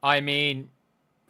I mean,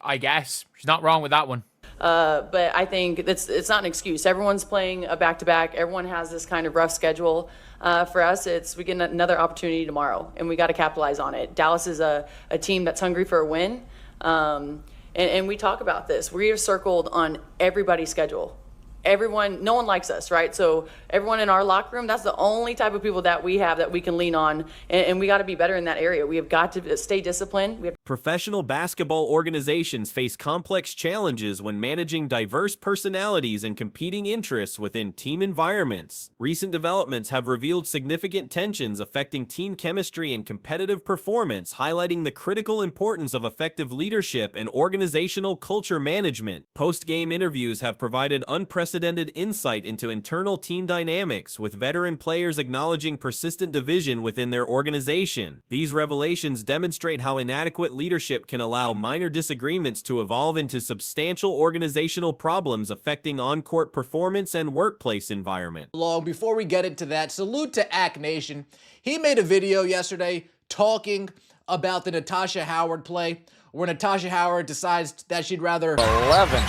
I guess she's not wrong with that one. But I think it's not an excuse. Everyone's playing a back-to-back. Everyone has this kind of rough schedule. For us, we get another opportunity tomorrow, and we got to capitalize on it. Dallas is a team that's hungry for a win, and we talk about this. We are circled on everybody's schedule. Everyone, no one likes us, right? So everyone in our locker room, that's the only type of people that we have that we can lean on, and we got to be better in that area. We have got to stay disciplined. Professional basketball organizations face complex challenges when managing diverse personalities and competing interests within team environments. Recent developments have revealed significant tensions affecting team chemistry and competitive performance, highlighting the critical importance of effective leadership and organizational culture management. Post-game interviews have provided unprecedented insight into internal team dynamics, with veteran players acknowledging persistent division within their organization. These revelations demonstrate how inadequate leadership can allow minor disagreements to evolve into substantial organizational problems affecting on-court performance and workplace environment. Before we get into that, salute to AC Nation. He made a video yesterday talking about the Natasha Howard play, where Natasha Howard decides that she'd rather 11.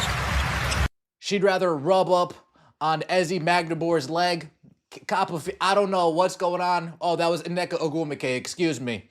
She'd rather rub up on Ezi Magnabor's leg. I don't know what's going on. Oh, that was Nneka Ogwumike, excuse me.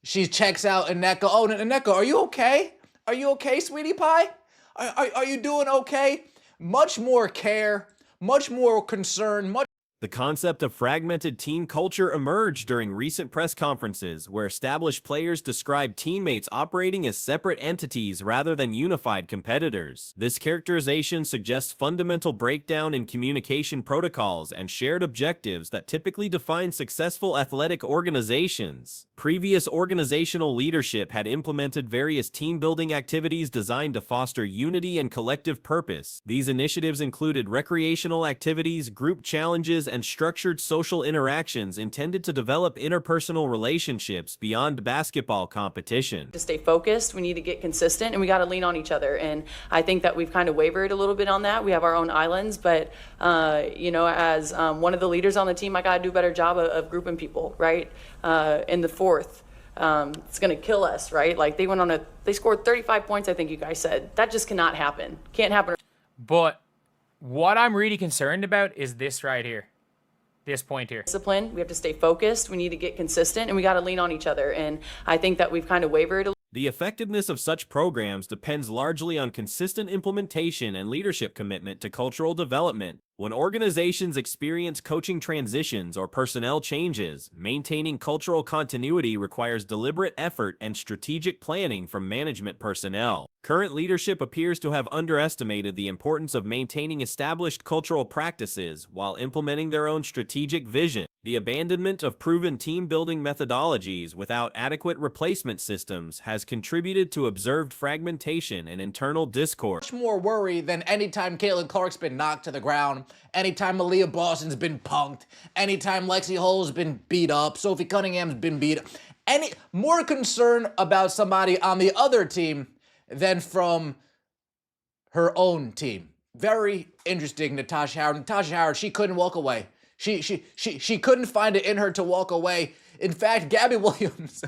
She checks out Nneka. Oh, Nneka, are you okay? Are you okay, sweetie pie? Are you doing okay? Much more care, much more concern, The concept of fragmented team culture emerged during recent press conferences, where established players described teammates operating as separate entities rather than unified competitors. This characterization suggests fundamental breakdown in communication protocols and shared objectives that typically define successful athletic organizations. Previous organizational leadership had implemented various team-building activities designed to foster unity and collective purpose. These initiatives included recreational activities, group challenges, and structured social interactions intended to develop interpersonal relationships beyond basketball competition. To stay focused, we need to get consistent, and we got to lean on each other. And I think that we've kind of wavered a little bit on that. We have our own islands, but as one of the leaders on the team, I got to do a better job of grouping people, right? In the fourth, it's going to kill us, right? Like they scored 35 points, I think you guys said. That just cannot happen. Can't happen. But what I'm really concerned about is this right here. This point here. Discipline. We have to stay focused. We need to get consistent, and we got to lean on each other. And I think that we've kind of wavered. The effectiveness of such programs depends largely on consistent implementation and leadership commitment to cultural development. When organizations experience coaching transitions or personnel changes, maintaining cultural continuity requires deliberate effort and strategic planning from management personnel. Current leadership appears to have underestimated the importance of maintaining established cultural practices while implementing their own strategic vision. The abandonment of proven team-building methodologies without adequate replacement systems has contributed to observed fragmentation and internal discord. Much more worry than anytime Caitlin Clark's been knocked to the ground, anytime Aaliyah Boston's been punked, anytime Lexi Hull's been beat up, Sophie Cunningham's been beat up. More concern about somebody on the other team than from her own team. Very interesting, Natasha Howard. Natasha Howard, she couldn't walk away. She couldn't find it in her to walk away. In fact, Gabby Williams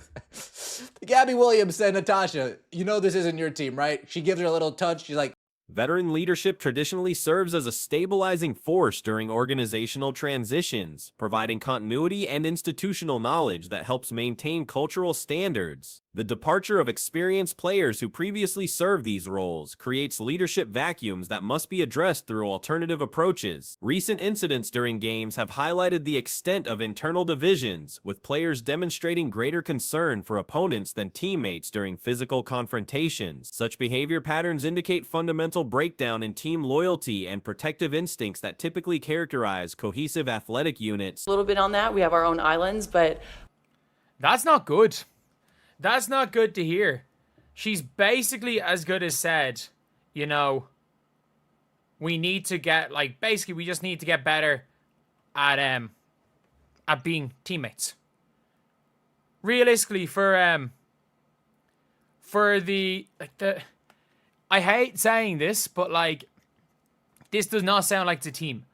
said, Natasha, you know this isn't your team, right? She gives her a little touch. She's like, Veteran leadership traditionally serves as a stabilizing force during organizational transitions, providing continuity and institutional knowledge that helps maintain cultural standards. The departure of experienced players who previously served these roles creates leadership vacuums that must be addressed through alternative approaches. Recent incidents during games have highlighted the extent of internal divisions, with players demonstrating greater concern for opponents than teammates during physical confrontations. Such behavior patterns indicate fundamental breakdown in team loyalty and protective instincts that typically characterize cohesive athletic units. A little bit on that. We have our own islands, but that's not good. That's not good to hear. She's basically as good as said, we need to get, basically we just need to get better at being teammates. Realistically, for the I hate saying this, but this does not sound like the team.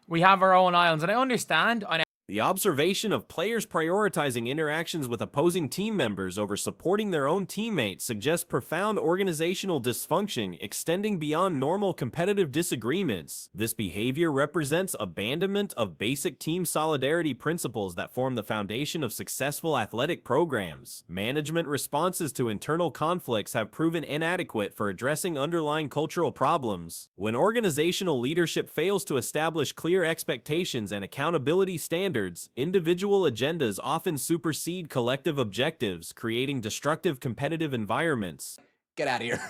We have our own islands, and I understand. The observation of players prioritizing interactions with opposing team members over supporting their own teammates suggests profound organizational dysfunction extending beyond normal competitive disagreements. This behavior represents abandonment of basic team solidarity principles that form the foundation of successful athletic programs. Management responses to internal conflicts have proven inadequate for addressing underlying cultural problems. When organizational leadership fails to establish clear expectations and accountability standards, individual agendas often supersede collective objectives, creating destructive competitive environments. Get out of here.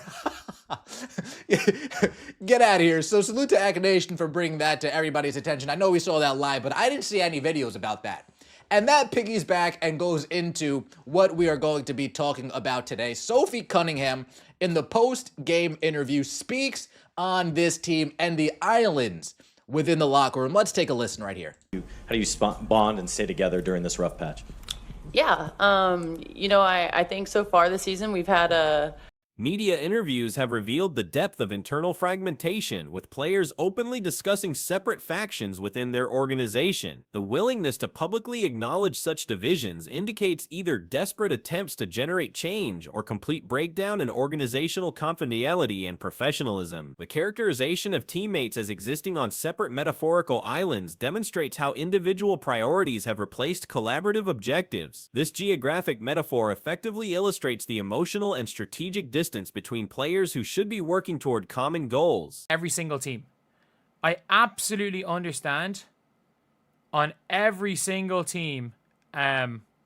Get out of here. So salute to Ak Nation for bringing that to everybody's attention. I know we saw that live, but I didn't see any videos about that. And that piggies back and goes into what we are going to be talking about today. Sophie Cunningham, in the post-game interview, speaks on this team and the islands within the locker room. Let's take a listen right here. How do you bond and stay together during this rough patch? Yeah, I think so far this season we've had a Media interviews have revealed the depth of internal fragmentation, with players openly discussing separate factions within their organization. The willingness to publicly acknowledge such divisions indicates either desperate attempts to generate change or complete breakdown in organizational confidentiality and professionalism. The characterization of teammates as existing on separate metaphorical islands demonstrates how individual priorities have replaced collaborative objectives. This geographic metaphor effectively illustrates the emotional and strategic distance between players who should be working toward common goals. Every single team. I absolutely understand on every single team that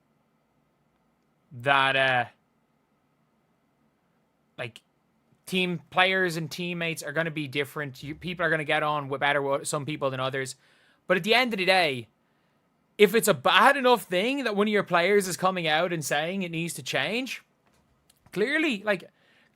like team players and teammates are going to be different. People are going to get on with better with some people than others. But at the end of the day, if it's a bad enough thing that one of your players is coming out and saying it needs to change, clearly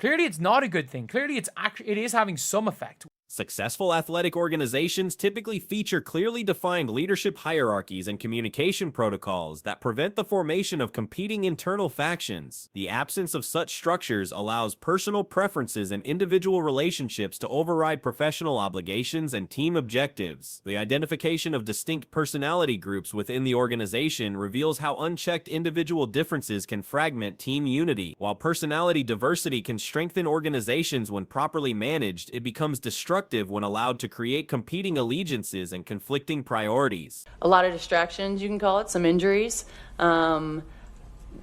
it's not a good thing. Clearly it is having some effect. Successful athletic organizations typically feature clearly defined leadership hierarchies and communication protocols that prevent the formation of competing internal factions. The absence of such structures allows personal preferences and individual relationships to override professional obligations and team objectives. The identification of distinct personality groups within the organization reveals how unchecked individual differences can fragment team unity. While personality diversity can strengthen organizations when properly managed, it becomes destructive when allowed to create competing allegiances and conflicting priorities. a lot of distractions, you can call it, some injuries. Don't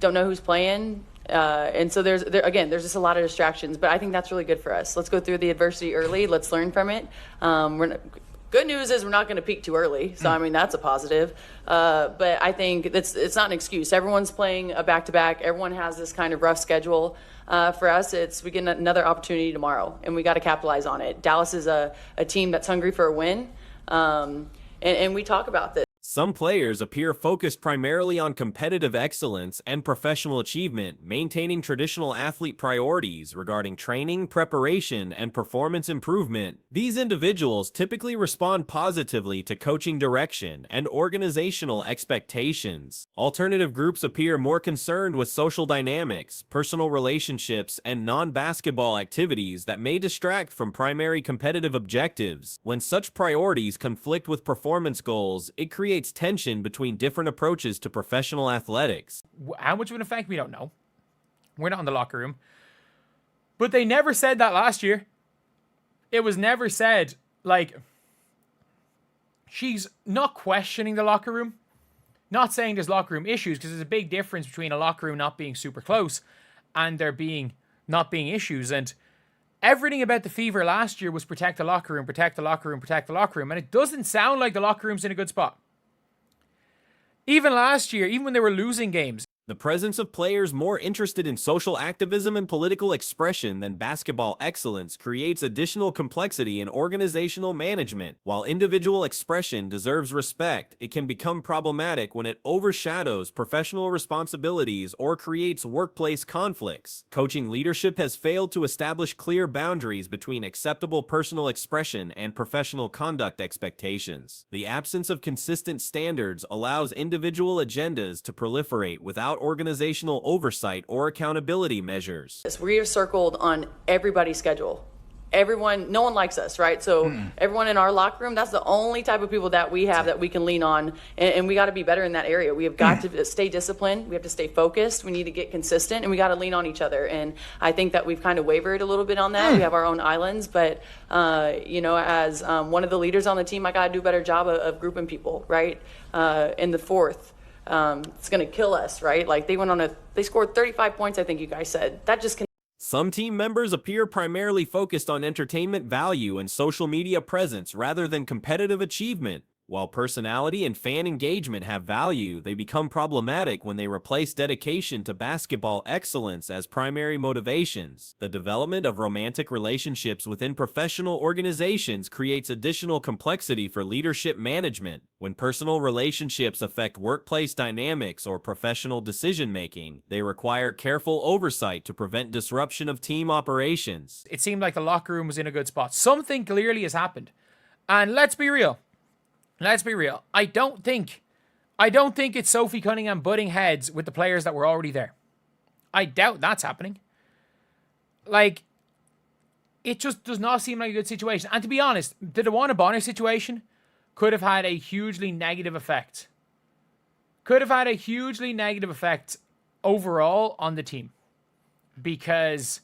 know who's playing. And so there's just a lot of distractions, but I think that's really good for us. Let's go through the adversity early. Let's learn from it. Good news is we're not going to peak too early. So, I mean, that's a positive. But I think it's not an excuse. Everyone's playing a back-to-back. Everyone has this kind of rough schedule. For us, we get another opportunity tomorrow, and we got to capitalize on it. Dallas is a team that's hungry for a win, and we talk about this. Some players appear focused primarily on competitive excellence and professional achievement, maintaining traditional athlete priorities regarding training, preparation, and performance improvement. These individuals typically respond positively to coaching direction and organizational expectations. Alternative groups appear more concerned with social dynamics, personal relationships, and non-basketball activities that may distract from primary competitive objectives. When such priorities conflict with performance goals, it creates tension between different approaches to professional athletics. How much of an effect, we don't know. We're not in the locker room. But they never said that last year. It was never said, like, she's not questioning the locker room. Not saying there's locker room issues, because there's a big difference between a locker room not being super close and there not being issues. And everything about the Fever last year was protect the locker room, protect the locker room, protect the locker room. And it doesn't sound like the locker room's in a good spot. Even last year, even when they were losing games. The presence of players more interested in social activism and political expression than basketball excellence creates additional complexity in organizational management. While individual expression deserves respect, it can become problematic when it overshadows professional responsibilities or creates workplace conflicts. Coaching leadership has failed to establish clear boundaries between acceptable personal expression and professional conduct expectations. The absence of consistent standards allows individual agendas to proliferate without organizational oversight or accountability measures. We have circled on everybody's schedule. no one likes us, right? So everyone in our locker room, that's the only type of people that we have that we can lean on, and we got to be better in that area. We have got to stay disciplined. We have to stay focused. We need to get consistent, and we got to lean on each other. And I think that we've kind of wavered a little bit on that. We have our own islands, but as one of the leaders on the team, I got to do a better job of grouping people, right? In the fourth, it's going to kill us, right? Like they scored 35 points, I think you guys said. That just can. Some team members appear primarily focused on entertainment value and social media presence rather than competitive achievement. While personality and fan engagement have value, they become problematic when they replace dedication to basketball excellence as primary motivations. The development of romantic relationships within professional organizations creates additional complexity for leadership management. When personal relationships affect workplace dynamics or professional decision-making, they require careful oversight to prevent disruption of team operations. It seemed like the locker room was in a good spot. Something clearly has happened. And let's be real. I don't think it's Sophie Cunningham butting heads with the players that were already there. I doubt that's happening. Like, it just does not seem like a good situation. And to be honest, the DeWanna Bonner situation could have had a hugely negative effect. Overall on the team. Because,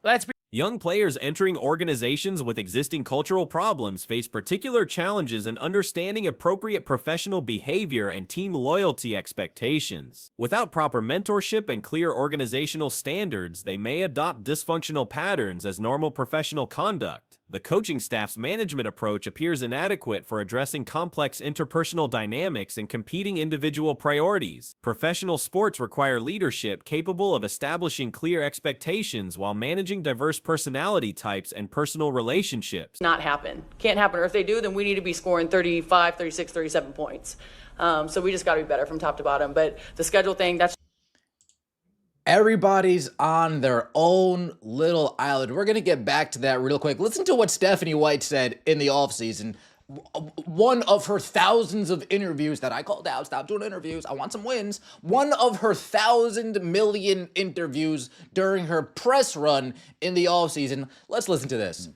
let's be Young players entering organizations with existing cultural problems face particular challenges in understanding appropriate professional behavior and team loyalty expectations. Without proper mentorship and clear organizational standards, they may adopt dysfunctional patterns as normal professional conduct. The coaching staff's management approach appears inadequate for addressing complex interpersonal dynamics and competing individual priorities. Professional sports require leadership capable of establishing clear expectations while managing diverse personality types and personal relationships. Not happen. Can't happen. Or if they do, then we need to be scoring 35, 36, 37 points. So we just got to be better from top to bottom. But the schedule thing, that's Everybody's on their own little island. We're going to get back to that real quick. Listen to what Stephanie White said in the offseason. One of her thousands of interviews that I called out. Stop doing interviews. I want some wins. One of her 1,000 million interviews during her press run in the offseason. Let's listen to this.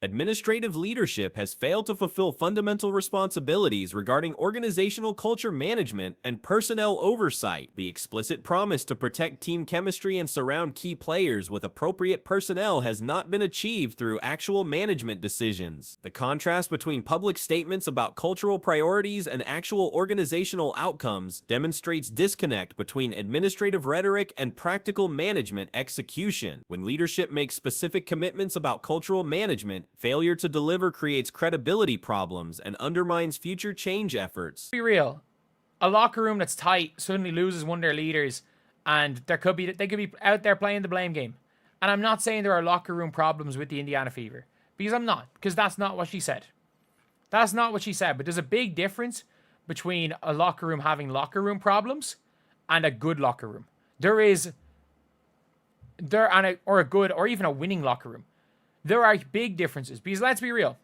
Administrative leadership has failed to fulfill fundamental responsibilities regarding organizational culture management and personnel oversight. The explicit promise to protect team chemistry and surround key players with appropriate personnel has not been achieved through actual management decisions. The contrast between public statements about cultural priorities and actual organizational outcomes demonstrates disconnect between administrative rhetoric and practical management execution. When leadership makes specific commitments about cultural management, failure to deliver creates credibility problems and undermines future change efforts. Be real. A locker room that's tight suddenly loses one of their leaders, and they could be out there playing the blame game. And I'm not saying there are locker room problems with the Indiana Fever, because I'm not, because that's not what she said. But there's a big difference between a locker room having locker room problems and a good locker room. Or a good, or even a winning locker room. There are big differences, because let's be real.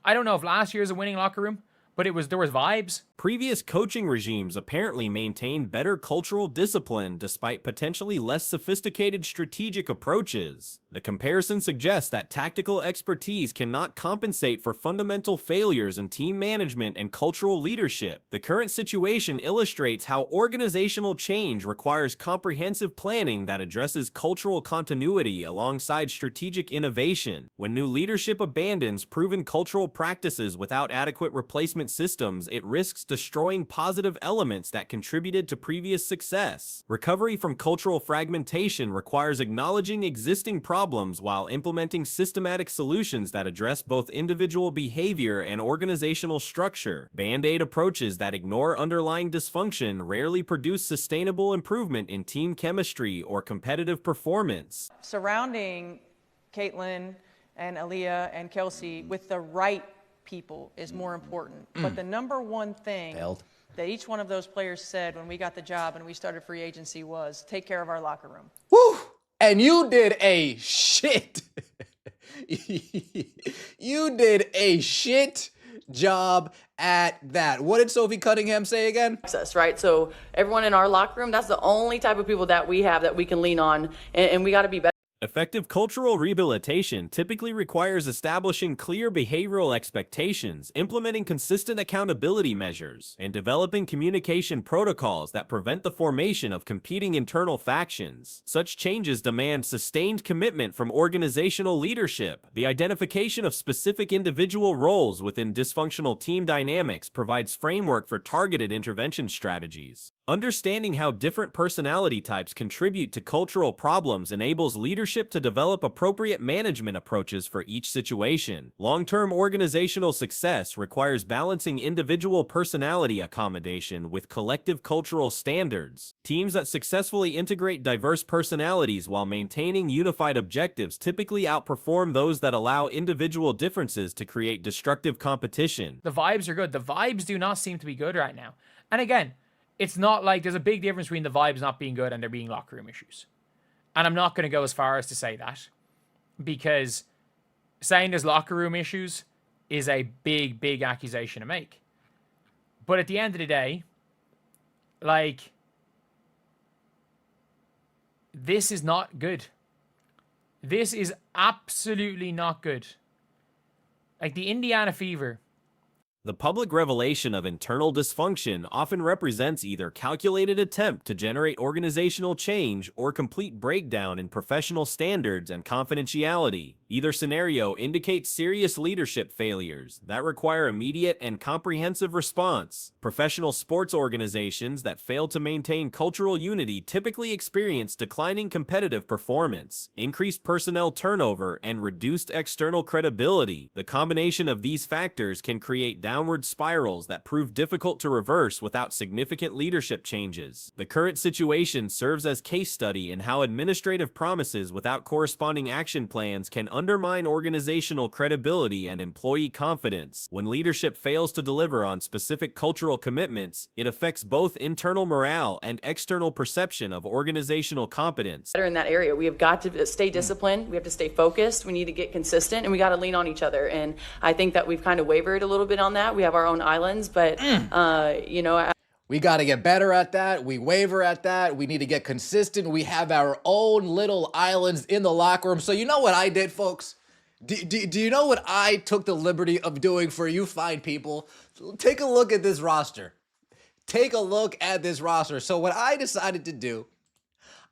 I don't know if last year's a winning locker room, but there was vibes. Previous coaching regimes apparently maintained better cultural discipline despite potentially less sophisticated strategic approaches. The comparison suggests that tactical expertise cannot compensate for fundamental failures in team management and cultural leadership. The current situation illustrates how organizational change requires comprehensive planning that addresses cultural continuity alongside strategic innovation. When new leadership abandons proven cultural practices without adequate replacement systems, it risks destroying positive elements that contributed to previous success. Recovery from cultural fragmentation requires acknowledging existing problems while implementing systematic solutions that address both individual behavior and organizational structure. Band-aid approaches that ignore underlying dysfunction rarely produce sustainable improvement in team chemistry or competitive performance. Surrounding Caitlin and Aaliyah and Kelsey with the right people is more important. But the number one thing that each one of those players said when we got the job and we started free agency was take care of our locker room. Woo! And you did a shit. You did a shit job at that. What did Sophie Cunningham say again? Right? So everyone in our locker room, that's the only type of people that we have that we can lean on, and we got to be better. Effective cultural rehabilitation typically requires establishing clear behavioral expectations, implementing consistent accountability measures, and developing communication protocols that prevent the formation of competing internal factions. Such changes demand sustained commitment from organizational leadership. The identification of specific individual roles within dysfunctional team dynamics provides framework for targeted intervention strategies. Understanding how different personality types contribute to cultural problems enables leadership to develop appropriate management approaches for each situation. Long-term organizational success requires balancing individual personality accommodation with collective cultural standards. Teams that successfully integrate diverse personalities while maintaining unified objectives typically outperform those that allow individual differences to create destructive competition. The vibes are good. The vibes do not seem to be good right now. And again, it's not like there's a big difference between the vibes not being good and there being locker room issues. And I'm not going to go as far as to say that, because saying there's locker room issues is a big, big accusation to make. But at the end of the day, like, this is not good. This is absolutely not good. Like, the Indiana Fever. The public revelation of internal dysfunction often represents either calculated attempt to generate organizational change or complete breakdown in professional standards and confidentiality. Either scenario indicates serious leadership failures that require immediate and comprehensive response. Professional sports organizations that fail to maintain cultural unity typically experience declining competitive performance, increased personnel turnover, and reduced external credibility. The combination of these factors can create downward spirals that prove difficult to reverse without significant leadership changes. The current situation serves as case study in how administrative promises without corresponding action plans can undermine organizational credibility and employee confidence. When leadership fails to deliver on specific cultural commitments, it affects both internal morale and external perception of organizational competence. Better in that area. We have got to stay disciplined. We have to stay focused. We need to get consistent, and we got to lean on each other. And I think that we've kind of wavered a little bit on that. We have our own islands, but you know, we got to get better at that. We waver at that. We need to get consistent. We have our own little islands in the locker room. So you know what I did, folks? Do you know what I took the liberty of doing for you fine people? Take a look at this roster. Take a look at this roster. So what I decided to do,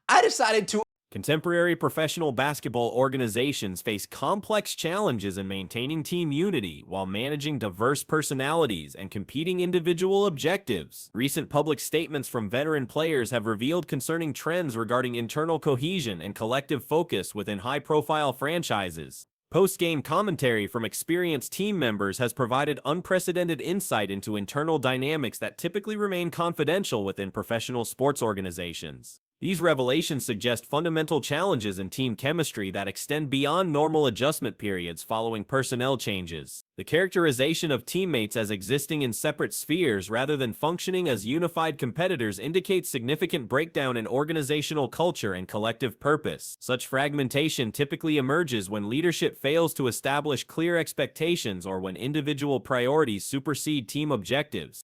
I decided to... Contemporary professional basketball organizations face complex challenges in maintaining team unity while managing diverse personalities and competing individual objectives. Recent public statements from veteran players have revealed concerning trends regarding internal cohesion and collective focus within high-profile franchises. Post-game commentary from experienced team members has provided unprecedented insight into internal dynamics that typically remain confidential within professional sports organizations. These revelations suggest fundamental challenges in team chemistry that extend beyond normal adjustment periods following personnel changes. The characterization of teammates as existing in separate spheres rather than functioning as unified competitors indicates significant breakdown in organizational culture and collective purpose. Such fragmentation typically emerges when leadership fails to establish clear expectations or when individual priorities supersede team objectives.